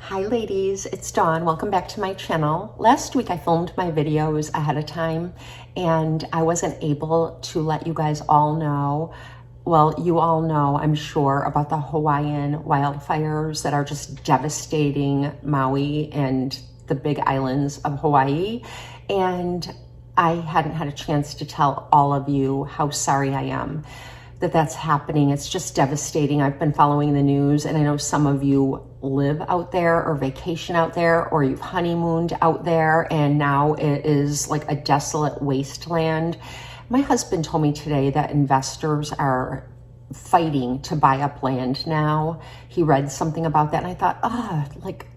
Hi ladies, it's Dawn. Welcome back to my channel. Last week I filmed my videos ahead of time and I wasn't able to let you guys all know, well, you all know, I'm sure, about the Hawaiian wildfires that are just devastating Maui and the big islands of Hawaii. And I hadn't had a chance to tell all of you how sorry I am that that's happening. It's just devastating. I've been following the news and I know some of you live out there or vacation out there or you've honeymooned out there and now it is like a desolate wasteland. My husband told me today that investors are fighting to buy up land now. He read something about that and I thought, like,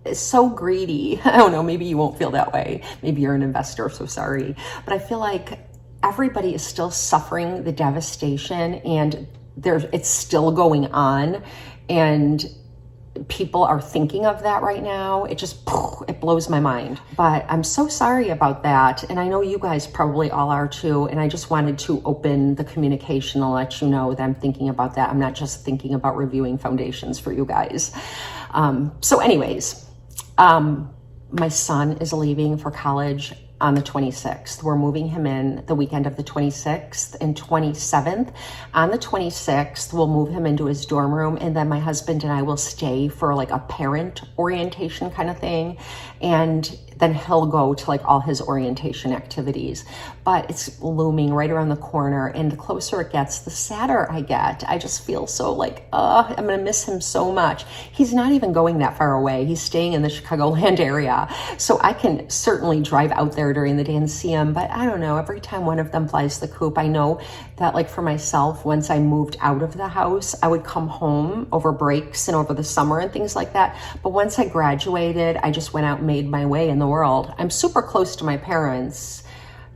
it's so greedy. I don't know, maybe you won't feel that way. Maybe you're an investor, so sorry. But I feel like everybody is still suffering the devastation and it's still going on and people are thinking of that right now. It blows my mind. But I'm so sorry about that. And I know you guys probably all are too. And I just wanted to open the communication and let you know that I'm thinking about that. I'm not just thinking about reviewing foundations for you guys. So anyways, my son is leaving for college on the 26th. We're moving him in the weekend of the 26th and 27th. On the 26th, we'll move him into his dorm room and then my husband and I will stay for like a parent orientation kind of thing. And then he'll go to like all his orientation activities. But it's looming right around the corner and the closer it gets, the sadder I get. I just feel so like, I'm gonna miss him so much. He's not even going that far away. He's staying in the Chicagoland area. So I can certainly drive out there during the day and see him, but I don't know, every time one of them flies the coop, I know that like for myself, once I moved out of the house, I would come home over breaks and over the summer and things like that. But once I graduated, I just went out and made my way in the world. I'm super close to my parents.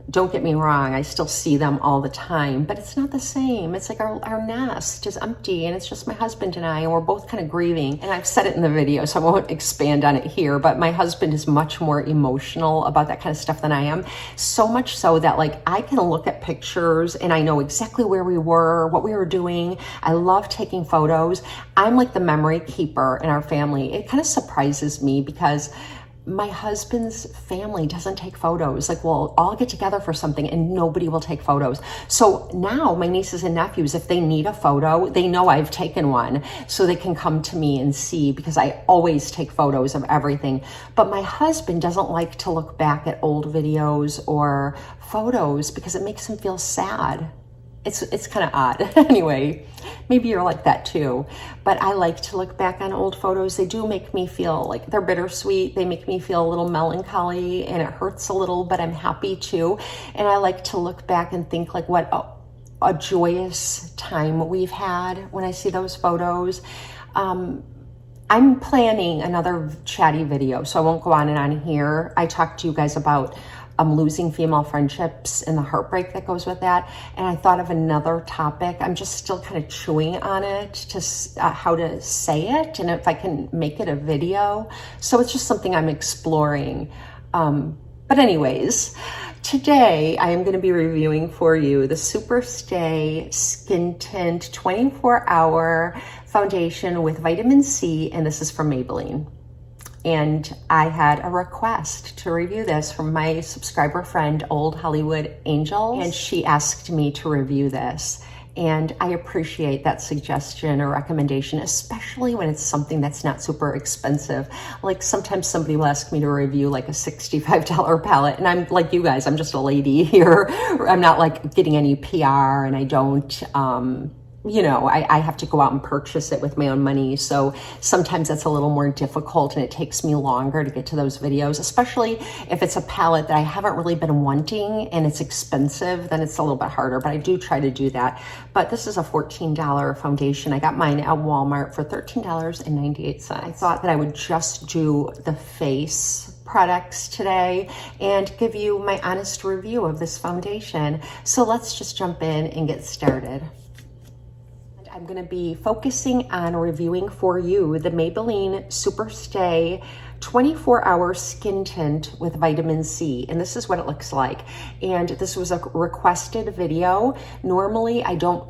Don't get me wrong, I still see them all the time, but it's not the same. It's like our nest is empty and it's just my husband and I, and we're both kind of grieving. And I've said it in the video, so I won't expand on it here, but my husband is much more emotional about that kind of stuff than I am. So much so that like I can look at pictures and I know exactly where we were, what we were doing. I love taking photos. I'm like the memory keeper in our family. It kind of surprises me because my husband's family doesn't take photos. Like we'll all get together for something and nobody will take photos. So now my nieces and nephews, if they need a photo, they know I've taken one so they can come to me and see because I always take photos of everything. But my husband doesn't like to look back at old videos or photos because it makes him feel sad. It's kind of odd. Anyway, maybe you're like that too. But I like to look back on old photos. They do make me feel like they're bittersweet. They make me feel a little melancholy and it hurts a little, but I'm happy too. And I like to look back and think like what a joyous time we've had when I see those photos. I'm planning another chatty video, so I won't go on and on here. I talked to you guys about losing female friendships and the heartbreak that goes with that. And I thought of another topic. I'm just still kind of chewing on it to how to say it and if I can make it a video. So it's just something I'm exploring. But anyways, today I am going to be reviewing for you the Superstay Skin Tint 24-Hour Foundation with Vitamin C, and this is from Maybelline. And I had a request to review this from my subscriber friend, Old Hollywood Angel, and she asked me to review this. And I appreciate that suggestion or recommendation, especially when it's something that's not super expensive. Like sometimes somebody will ask me to review like a $65 palette, and I'm like you guys, I'm just a lady here. I'm not like getting any PR, and I don't, you know, I have to go out and purchase it with my own money. So sometimes that's a little more difficult and it takes me longer to get to those videos, especially if it's a palette that I haven't really been wanting and it's expensive, then it's a little bit harder, but I do try to do that. But this is a $14 foundation. I got mine at Walmart for $13.98. I thought that I would just do the face products today and give you my honest review of this foundation. So let's just jump in and get started. I'm going to be focusing on reviewing for you the Maybelline Superstay 24-hour skin tint with vitamin C, and this is what it looks like. And this was a requested video. Normally I don't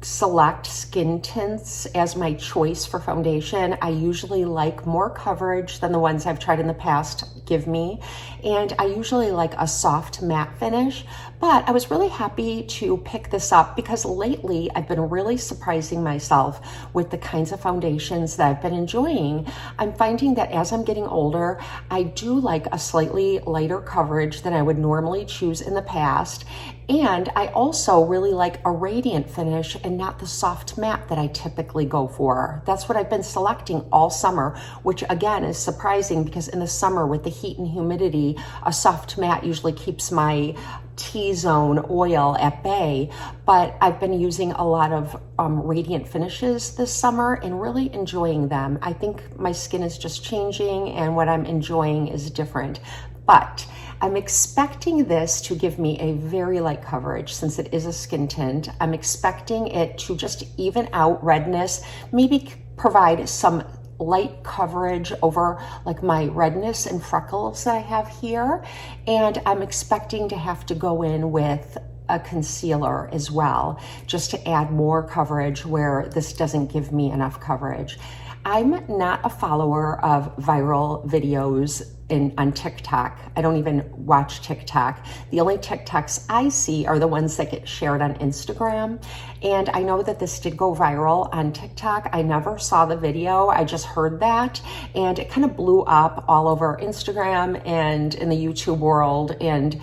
select skin tints as my choice for foundation. I usually like more coverage than the ones I've tried in the past give me, and I usually like a soft matte finish, but I was really happy to pick this up because lately I've been really surprising myself with the kinds of foundations that I've been enjoying. I'm finding that as I'm getting older, I do like a slightly lighter coverage than I would normally choose in the past, and I also really like a radiant finish and not the soft matte that I typically go for. That's what I've been selecting all summer, which again is surprising because in the summer with the heat and humidity, a soft matte usually keeps my T-zone oil at bay, but I've been using a lot of radiant finishes this summer and really enjoying them. I think my skin is just changing and what I'm enjoying is different. But I'm expecting this to give me a very light coverage since it is a skin tint. I'm expecting it to just even out redness, maybe provide some light coverage over like my redness and freckles that I have here. And I'm expecting to have to go in with a concealer as well, just to add more coverage where this doesn't give me enough coverage. I'm not a follower of viral videos on TikTok. I don't even watch TikTok. The only TikToks I see are the ones that get shared on Instagram. And I know that this did go viral on TikTok. I never saw the video. I just heard that. And it kind of blew up all over Instagram and in the YouTube world. And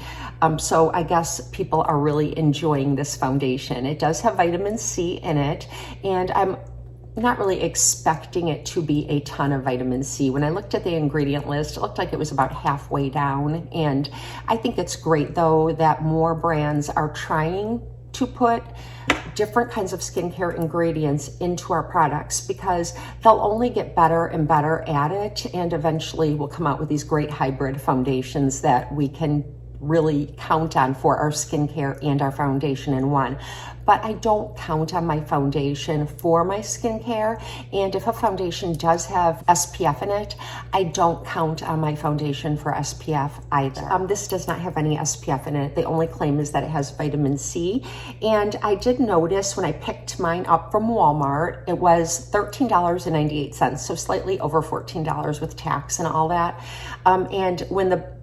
so I guess people are really enjoying this foundation. It does have vitamin C in it. And I'm not really expecting it to be a ton of vitamin C. When I looked at the ingredient list, it looked like it was about halfway down. And I think it's great though that more brands are trying to put different kinds of skincare ingredients into our products because they'll only get better and better at it. And eventually we'll come out with these great hybrid foundations that we can really count on for our skincare and our foundation in one. But I don't count on my foundation for my skincare. And if a foundation does have SPF in it, I don't count on my foundation for SPF either. This does not have any SPF in it. The only claim is that it has vitamin C. And I did notice when I picked mine up from Walmart, it was $13.98, so slightly over $14 with tax and all that. And when the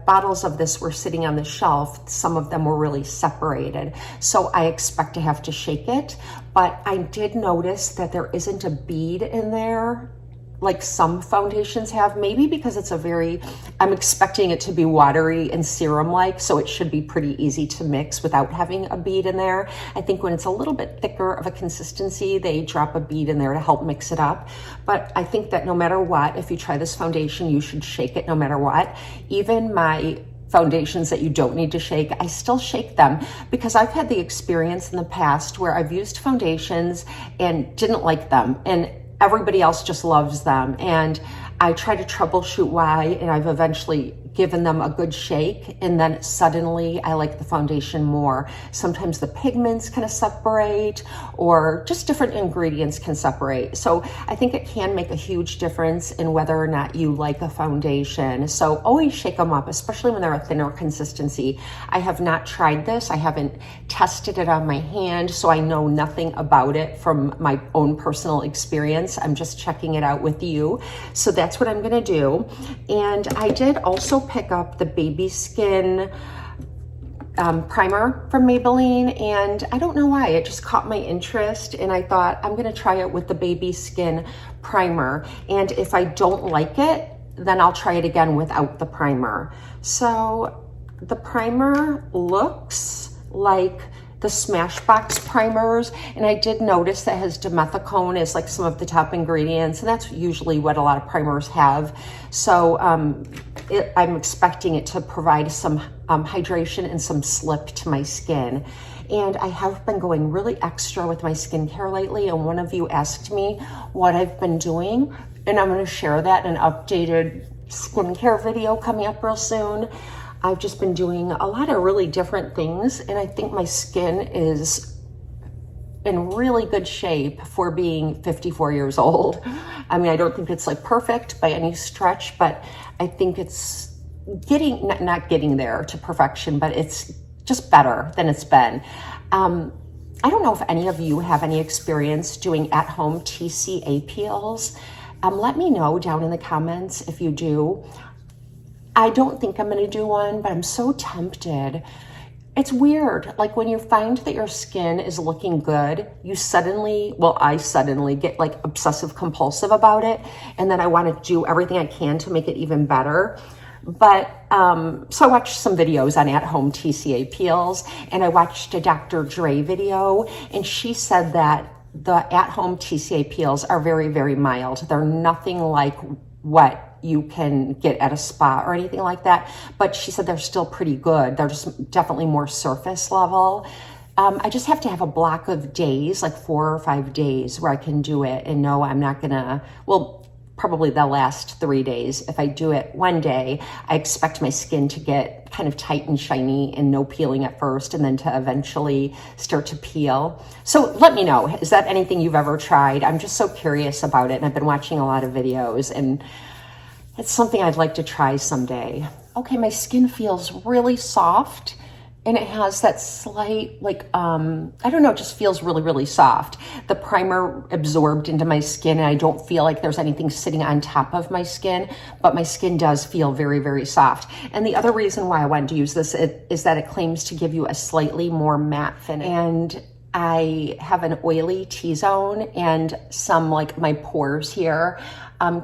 bottles of this were sitting on the shelf, some of them were really separated. So I expect to have to shake it, but I did notice that there isn't a bead in there like some foundations have, maybe because it's I'm expecting it to be watery and serum-like, so it should be pretty easy to mix without having a bead in there. I think when it's a little bit thicker of a consistency, they drop a bead in there to help mix it up. But I think that no matter what, if you try this foundation, you should shake it no matter what. Even my foundations that you don't need to shake, I still shake them because I've had the experience in the past where I've used foundations and didn't like them, and everybody else just loves them. And I try to troubleshoot why, and I've eventually given them a good shake, and then suddenly I like the foundation more. Sometimes the pigments kind of separate, or just different ingredients can separate. So I think it can make a huge difference in whether or not you like a foundation. So always shake them up, especially when they're a thinner consistency. I have not tried this. I haven't tested it on my hand, so I know nothing about it from my own personal experience. I'm just checking it out with you. So that's what I'm gonna do. And I did also pick up the baby skin primer from Maybelline, and I don't know why, it just caught my interest, and I thought I'm gonna try it with the baby skin primer, and if I don't like it, then I'll try it again without the primer. So the primer looks like the Smashbox primers, and I did notice that has dimethicone as like some of the top ingredients, and that's usually what a lot of primers have. So I'm expecting it to provide some hydration and some slip to my skin. And I have been going really extra with my skincare lately, and one of you asked me what I've been doing, and I'm going to share that in an updated skincare video coming up real soon. I've just been doing a lot of really different things, and I think my skin is in really good shape for being 54 years old. I mean, I don't think it's like perfect by any stretch, but I think it's getting, not getting there to perfection, but it's just better than it's been. I don't know if any of you have any experience doing at-home TCA peels. Let me know down in the comments if you do. I don't think I'm gonna do one, but I'm so tempted. It's weird, like when you find that your skin is looking good, you suddenly, well, I suddenly get like obsessive compulsive about it. And then I wanna do everything I can to make it even better. But, so I watched some videos on at-home TCA peels, and I watched a Dr. Dre video, and she said that the at-home TCA peels are very, very mild. They're nothing like what you can get at a spa or anything like that. But she said they're still pretty good. They're just definitely more surface level. I just have to have a block of days, like 4 or 5 days where I can do it. And no, I'm not gonna, well, probably the last 3 days. If I do it one day, I expect my skin to get kind of tight and shiny and no peeling at first, and then to eventually start to peel. So let me know, is that anything you've ever tried? I'm just so curious about it, and I've been watching a lot of videos, and it's something I'd like to try someday. Okay, my skin feels really soft, and it has that slight, like, I don't know, it just feels really, really soft. The primer absorbed into my skin, and I don't feel like there's anything sitting on top of my skin, but my skin does feel very, very soft. And the other reason why I wanted to use this is that it claims to give you a slightly more matte finish. And I have an oily T-zone, and some, like, my pores here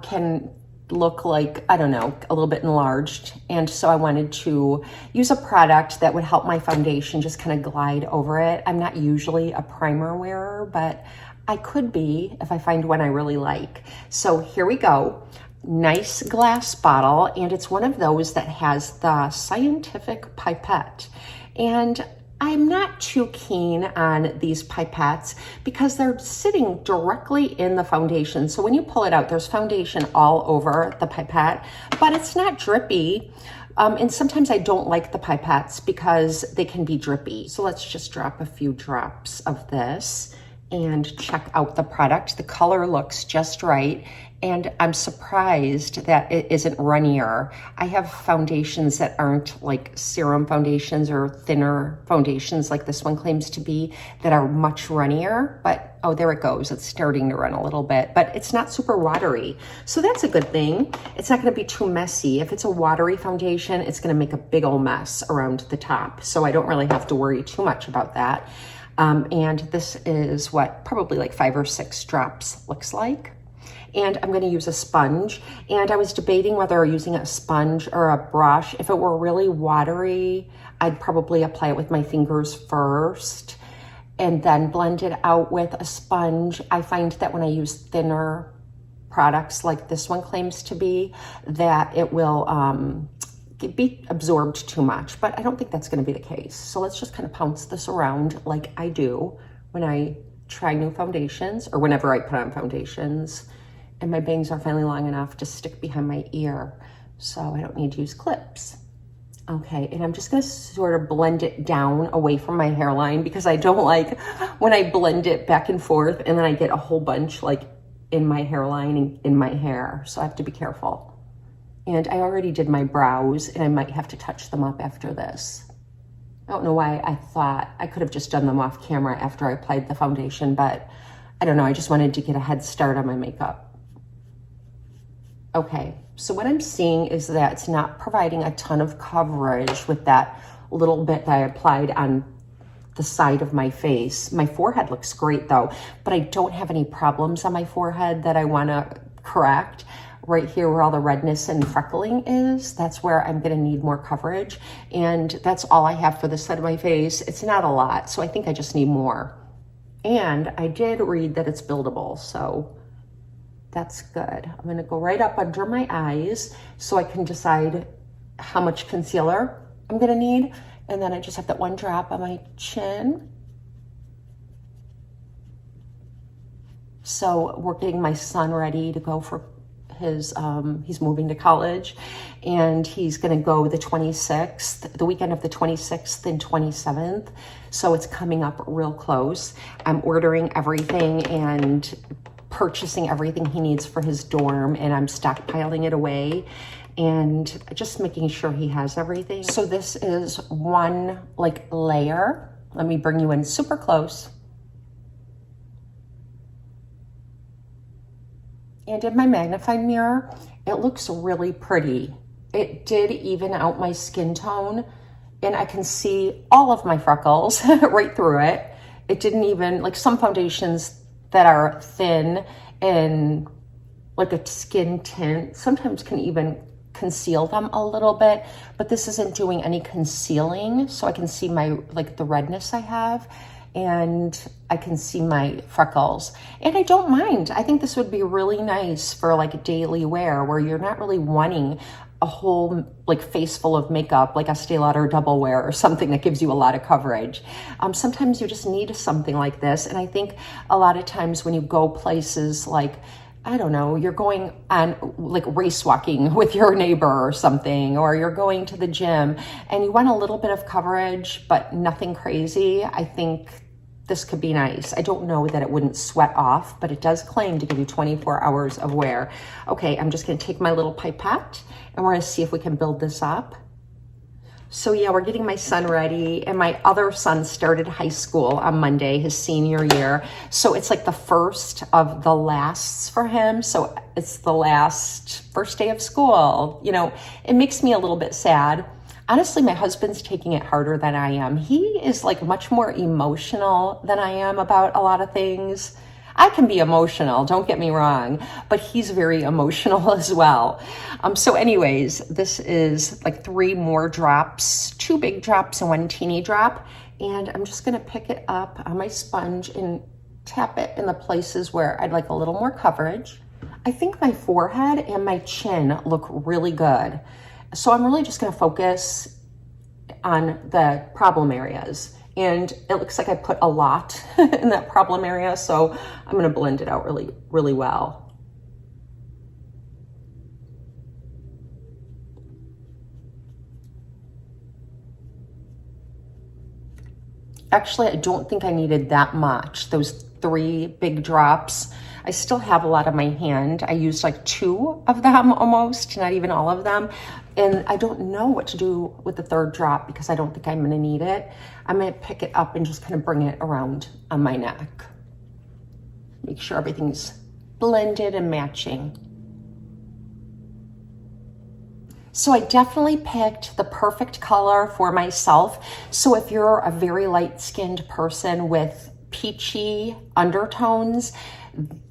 can look like, I don't know, a little bit enlarged. And so I wanted to use a product that would help my foundation just kind of glide over it. I'm not usually a primer wearer, but I could be if I find one I really like. So here we go. Nice glass bottle, and it's one of those that has the scientific pipette. And I'm not too keen on these pipettes because they're sitting directly in the foundation. So when you pull it out, there's foundation all over the pipette, but it's not drippy. And sometimes I don't like the pipettes because they can be drippy. So let's just drop a few drops of this and check out the product. The color looks just right. And I'm surprised that it isn't runnier. I have foundations that aren't like serum foundations or thinner foundations like this one claims to be, that are much runnier, but oh, there it goes. It's starting to run a little bit, but it's not super watery. So that's a good thing. It's not gonna be too messy. If it's a watery foundation, it's gonna make a big old mess around the top. So I don't really have to worry too much about that. And this is what probably like 5 or 6 drops looks like. And I'm going to use a sponge. And I was debating whether using a sponge or a brush. If it were really watery, I'd probably apply it with my fingers first and then blend it out with a sponge. I find that when I use thinner products like this one claims to be, that it will be absorbed too much, but I don't think that's going to be the case. So let's just kind of pounce this around like I do when I try new foundations, or whenever I put on foundations. And my bangs are finally long enough to stick behind my ear, so I don't need to use clips. Okay, and I'm just gonna sort of blend it down away from my hairline, because I don't like when I blend it back and forth and then I get a whole bunch like in my hairline and in my hair, so I have to be careful. And I already did my brows, and I might have to touch them up after this. I don't know why I thought I could have just done them off camera after I applied the foundation, but I don't know, I just wanted to get a head start on my makeup. Okay, so what I'm seeing is that it's not providing a ton of coverage with that little bit that I applied on the side of my face. My forehead looks great though, but I don't have any problems on my forehead that I wanna correct. Right here where all the redness and freckling is, that's where I'm gonna need more coverage. And that's all I have for this side of my face. It's not a lot, so I think I just need more. And I did read that it's buildable, so that's good. I'm gonna go right up under my eyes so I can decide how much concealer I'm gonna need. And then I just have that one drop on my chin. So we're getting my son ready to go for his, he's moving to college, and he's gonna go the 26th, the weekend of the 26th and 27th. So it's coming up real close. I'm ordering everything and purchasing everything he needs for his dorm, and I'm stockpiling it away and just making sure he has everything. So this is one like layer. Let me bring you in super close. And in my magnifying mirror, it looks really pretty. It did even out my skin tone, and I can see all of my freckles right through it. It didn't even, like some foundations that are thin and like a skin tint sometimes can even conceal them a little bit, but this isn't doing any concealing. So I can see my, like the redness I have, and I can see my freckles, and I don't mind. I think this would be really nice for like daily wear where you're not really wanting a whole like face full of makeup, like Estee Lauder double wear or something that gives you a lot of coverage. Sometimes you just need something like this. And I think a lot of times when you go places like, I don't know, you're going on like race walking with your neighbor or something, or you're going to the gym and you want a little bit of coverage, but nothing crazy, I think this could be nice. I don't know that it wouldn't sweat off, but it does claim to give you 24 hours of wear. Okay, I'm just gonna take my little pipette and we're gonna see if we can build this up. So yeah, we're getting my son ready, and my other son started high school on Monday, his senior year. So it's like the first of the lasts for him. So it's the first day of school. You know, it makes me a little bit sad. Honestly, my husband's taking it harder than I am. He is like much more emotional than I am about a lot of things. I can be emotional, don't get me wrong, but he's very emotional as well. So anyways, this is like 3 more drops, 2 big drops and 1 teeny drop. And I'm just gonna pick it up on my sponge and tap it in the places where I'd like a little more coverage. I think my forehead and my chin look really good. So I'm really just gonna focus on the problem areas. And it looks like I put a lot in that problem area, so I'm gonna blend it out really, really well. Actually, I don't think I needed that much, those 3 big drops. I still have a lot on my hand. I used like 2 of them almost, not even all of them. And I don't know what to do with the 3rd drop because I don't think I'm gonna need it. I'm gonna pick it up and just kind of bring it around on my neck. Make sure everything's blended and matching. So I definitely picked the perfect color for myself. So if you're a very light-skinned person with peachy undertones,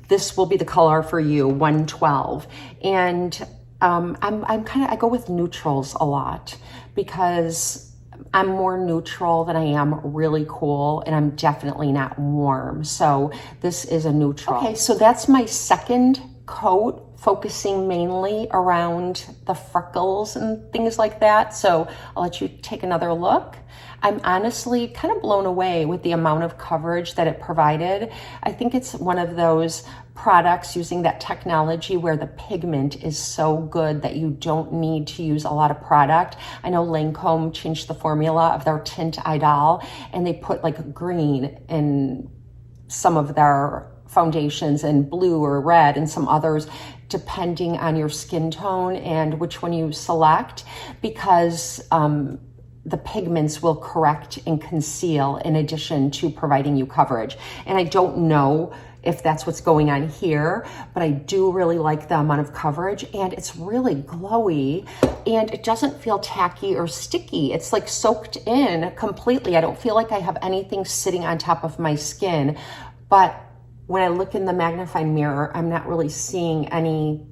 this will be the color for you, 112. And I go with neutrals a lot because I'm more neutral than I am really cool, and I'm definitely not warm. So this is a neutral. Okay, so that's my 2nd coat, focusing mainly around the freckles and things like that. So I'll let you take another look. I'm honestly kind of blown away with the amount of coverage that it provided. I think it's one of those products using that technology where the pigment is so good that you don't need to use a lot of product. I know Lancome changed the formula of their Tint Idol, and they put like green in some of their foundations and blue or red and some others, depending on your skin tone and which one you select, because the pigments will correct and conceal in addition to providing you coverage. And I don't know if that's what's going on here, but I do really like the amount of coverage, and it's really glowy, and it doesn't feel tacky or sticky. It's like soaked in completely. I don't feel like I have anything sitting on top of my skin, but when I look in the magnifying mirror, I'm not really seeing any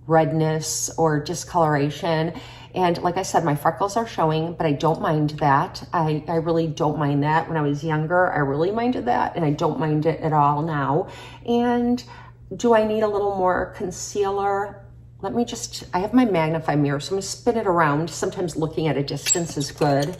redness or discoloration. And like I said, my freckles are showing, but I don't mind that. I really don't mind that. When I was younger, I really minded that, and I don't mind it at all now. And do I need a little more concealer? Let me just, I have my magnifying mirror, so I'm gonna spin it around. Sometimes looking at a distance is good.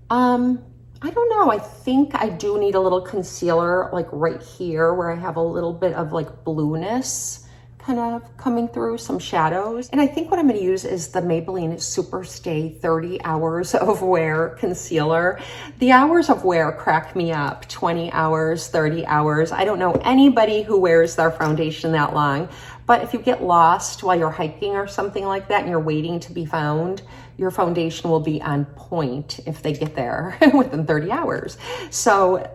I don't know, I think I do need a little concealer like right here where I have a little bit of like blueness kind of coming through, some shadows. And I think what I'm gonna use is the Maybelline Super Stay 30 Hours of Wear Concealer. The hours of wear crack me up, 20 hours, 30 hours. I don't know anybody who wears their foundation that long, but if you get lost while you're hiking or something like that and you're waiting to be found, your foundation will be on point if they get there within 30 hours. So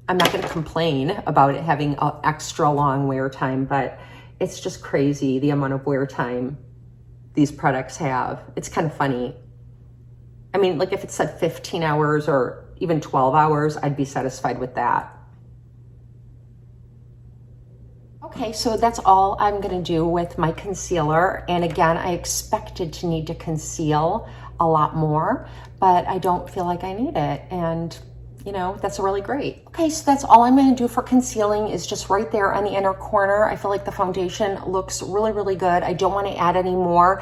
I'm not going to complain about it having an extra long wear time, but it's just crazy the amount of wear time these products have. It's kind of funny. I mean, like if it said 15 hours or even 12 hours, I'd be satisfied with that. Okay, so that's all I'm gonna do with my concealer. And again, I expected to need to conceal a lot more, but I don't feel like I need it. And you know, that's really great. Okay, so that's all I'm gonna do for concealing is just right there on the inner corner. I feel like the foundation looks really, really good. I don't wanna add any more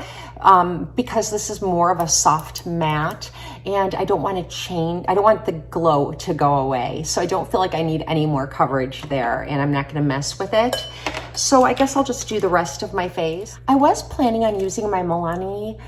because this is more of a soft matte and I don't wanna change, I don't want the glow to go away. So I don't feel like I need any more coverage there and I'm not gonna mess with it. So I guess I'll just do the rest of my face. I was planning on using my Maybelline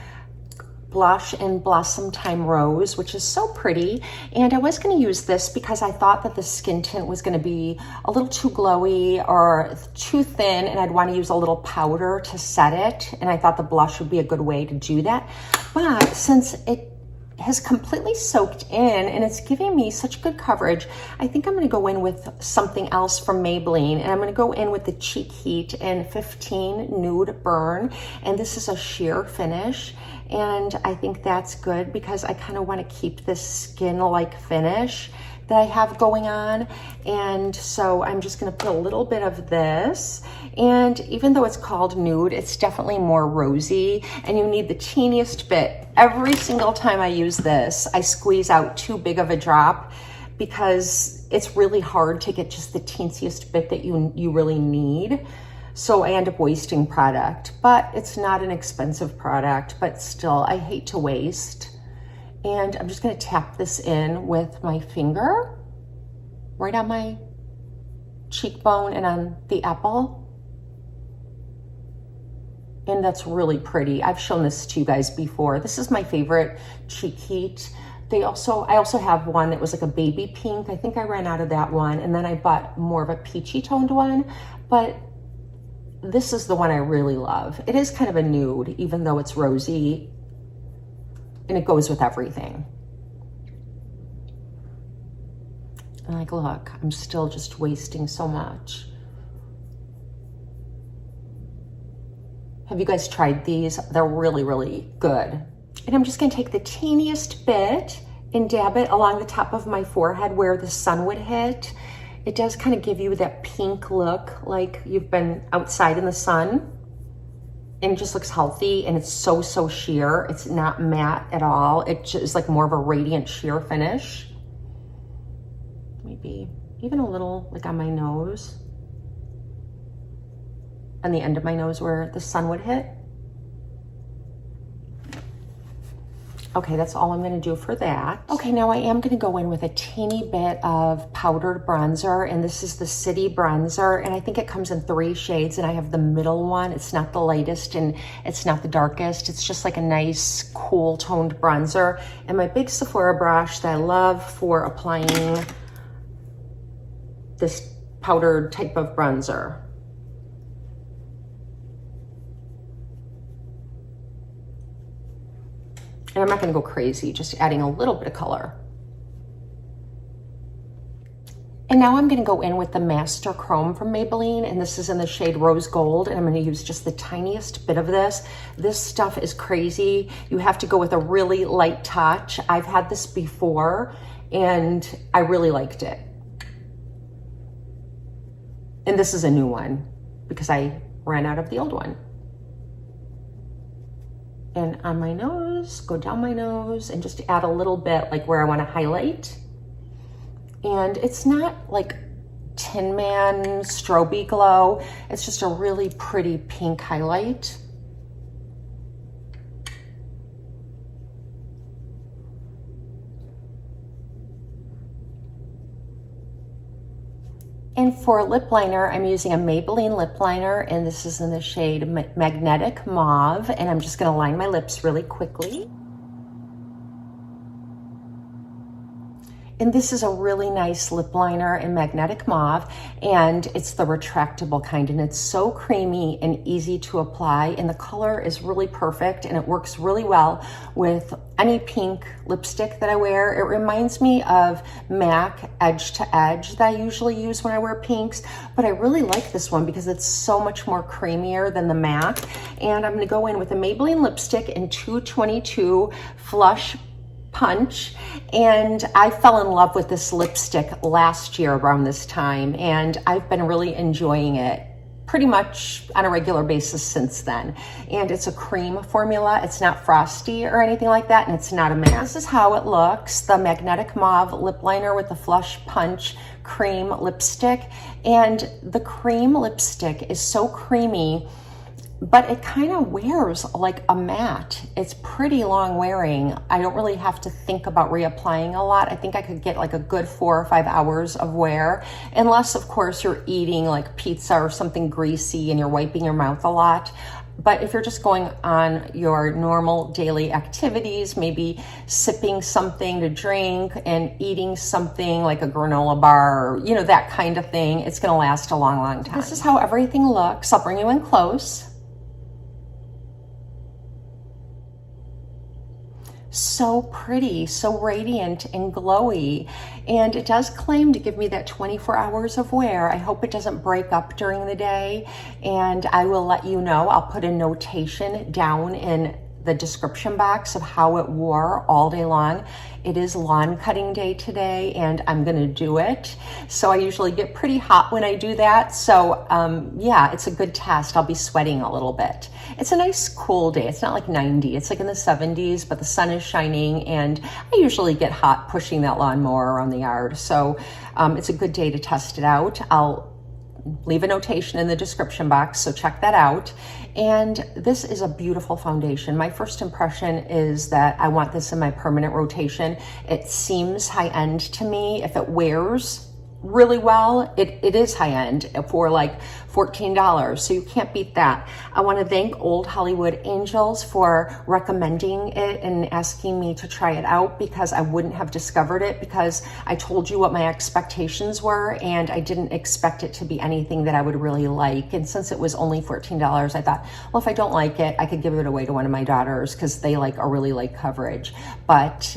blush in Blossom Time Rose, which is so pretty. And I was going to use this because I thought that the skin tint was going to be a little too glowy or too thin, and I'd want to use a little powder to set it. And I thought the blush would be a good way to do that. But since it has completely soaked in and it's giving me such good coverage, I think I'm going to go in with something else from Maybelline, and I'm going to go in with the Cheek Heat in 15 Nude Burn, and this is a sheer finish. And I think that's good because I kind of want to keep this skin-like finish that I have going on. And so I'm just going to put a little bit of this. And even though it's called nude, it's definitely more rosy. And you need the teeniest bit. Every single time I use this, I squeeze out too big of a drop because it's really hard to get just the teensiest bit that you really need. So I end up wasting product, but it's not an expensive product, but still I hate to waste. And I'm just gonna tap this in with my finger right on my cheekbone and on the apple. And that's really pretty. I've shown this to you guys before. This is my favorite Cheek Heat. I also have one that was like a baby pink. I think I ran out of that one. And then I bought more of a peachy toned one, but this is the one I really love. It is kind of a nude, even though it's rosy, and it goes with everything. And like, look, I'm still just wasting so much. Have you guys tried these? They're really, really good. And I'm just gonna take the teeniest bit and dab it along the top of my forehead where the sun would hit. It does kind of give you that pink look, like you've been outside in the sun, and it just looks healthy, and it's so, so sheer. It's not matte at all. It just like more of a radiant sheer finish. Maybe even a little like on my nose, on the end of my nose where the sun would hit. Okay, that's all I'm gonna do for that. Okay, now I am gonna go in with a teeny bit of powdered bronzer, and this is the City Bronzer, and I think it comes in 3 shades, and I have the middle one. It's not the lightest and it's not the darkest. It's just like a nice, cool toned bronzer. And my big Sephora brush that I love for applying this powdered type of bronzer. And I'm not gonna go crazy, just adding a little bit of color. And now I'm gonna go in with the Master Chrome from Maybelline, and this is in the shade Rose Gold, and I'm gonna use just the tiniest bit of this. This stuff is crazy. You have to go with a really light touch. I've had this before, and I really liked it. And this is a new one, because I ran out of the old one. And on my nose, go down my nose and just add a little bit like where I want to highlight. And it's not like Tin Man strobe glow. It's just a really pretty pink highlight. And for lip liner, I'm using a Maybelline lip liner, and this is in the shade Magnetic Mauve, and I'm just gonna line my lips really quickly. And this is a really nice lip liner in Magnetic Mauve, and it's the retractable kind, and it's so creamy and easy to apply, and the color is really perfect, and it works really well with any pink lipstick that I wear. It reminds me of MAC Edge to Edge that I usually use when I wear pinks, but I really like this one because it's so much more creamier than the MAC. And I'm gonna go in with a Maybelline lipstick in 222 Flush Punch, and I fell in love with this lipstick last year around this time, and I've been really enjoying it pretty much on a regular basis since then. And it's a cream formula. It's not frosty or anything like that, and it's not a matte. This is how it looks, the Magnetic Mauve lip liner with the Flush Punch cream lipstick. And the cream lipstick is so creamy, but it kind of wears like a matte. It's pretty long wearing. I don't really have to think about reapplying a lot. I think I could get like a good 4 or 5 hours of wear, unless of course you're eating like pizza or something greasy and you're wiping your mouth a lot. But if you're just going on your normal daily activities, maybe sipping something to drink and eating something like a granola bar, or, you know, that kind of thing, it's gonna last a long, long time. This is how everything looks. I'll bring you in close. So pretty, so radiant and glowy, and it does claim to give me that 24 hours of wear. I hope it doesn't break up during the day, and I will let you know. I'll put a notation down in the description box of how it wore all day long. It is lawn cutting day today, and I'm gonna do it. So I usually get pretty hot when I do that. So yeah, it's a good test. I'll be sweating a little bit. It's a nice cool day. It's not like 90, it's like in the 70s, but the sun is shining, and I usually get hot pushing that lawnmower around the yard. So it's a good day to test it out. I'll leave a notation in the description box, so check that out. And this is a beautiful foundation. My first impression is that I want this in my permanent rotation. It seems high-end to me. If it wears really well, it is high-end for like $14, so you can't beat that. I want to thank Old Hollywood Angels for recommending it and asking me to try it out, because I wouldn't have discovered it, because I told you what my expectations were and I didn't expect it to be anything that I would really like. And since it was only $14, I thought, well, if I don't like it, I could give it away to one of my daughters because they like a really light coverage. But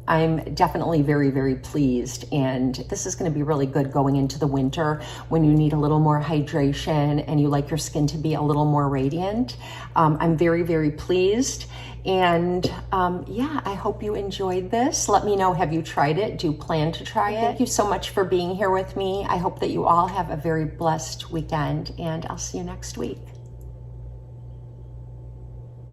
I'm definitely very, very pleased, and this is going to be really good going into the winter when you need a little more hydration and you like your skin to be a little more radiant. I'm very, very pleased, and yeah, I hope you enjoyed this. Let me know, have you tried it? Do you plan to try it? Thank you so much for being here with me. I hope that you all have a very blessed weekend, and I'll see you next week.